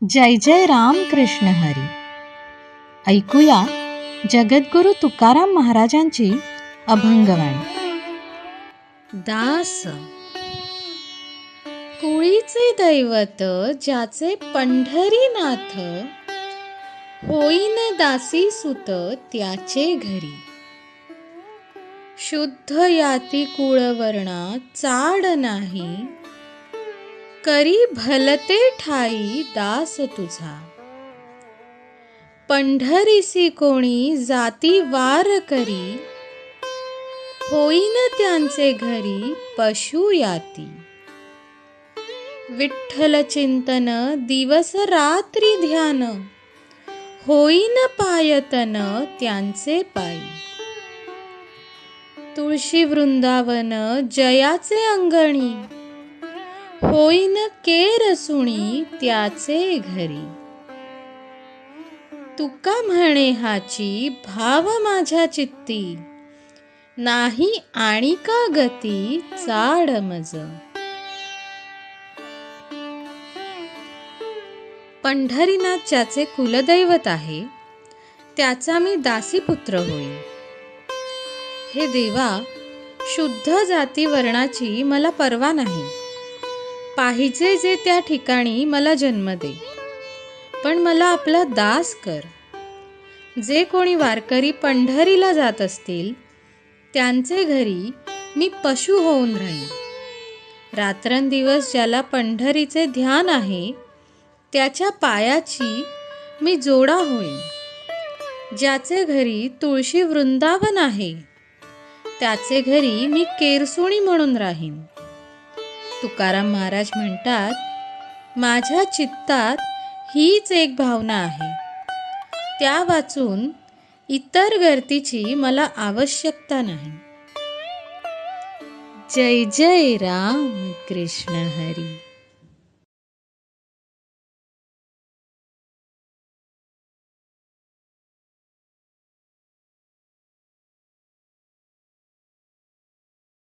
जय जय राम कृष्ण हरी. ऐकूया जगद्गुरु तुकाराम महाराजांची अभंगवाणी. दास. कुळीचे दैवत ज्याचे पंढरीनाथ, होईन दासी सुत त्याचे घरी. शुद्ध याती कुळवर्णा चाड नाही, करी भलते ठाई दास तुझा. पंढरीसी कोणी जाती वार करी, होईन त्यांचे घरी पशु याती. विठ्ठल चिंतन दिवस रात्री ध्यान, होईन पायतन त्यांचे पायी. तुळशी वृंदावन जयाचे अंगणी, होईन केरसुणी त्याचे घरी. तुका म्हणे हाची भाव माझ्या चित्ती, नाही आणिका गती चाड मज. पंढरीनाथ ज्याचे कुलदैवत आहे, त्याचा मी दासीपुत्र होईन. हे देवा, शुद्ध जाती वर्णाची मला पर्वा नाही. पाहिजे जे त्या ठिकाणी मला जन्म दे, पण मला आपला दास कर. जे कोणी वारकरी पंढरीला जात असतील, त्यांचे घरी मी पशु होऊन राहीन. रात्रंदिवस ज्याला पंढरीचे ध्यान आहे, त्याच्या पायाची मी जोडा होईन. ज्याचे घरी तुळशी वृंदावन आहे, त्याचे घरी मी केरसुणी म्हणून राहीन. तुकाराम महाराज म्हणतात, माझ्या चित्तात हीच एक भावना आहे. त्या वाचून इतर गर्तीची मला आवश्यकता नाही. जय जय राम कृष्ण हरी.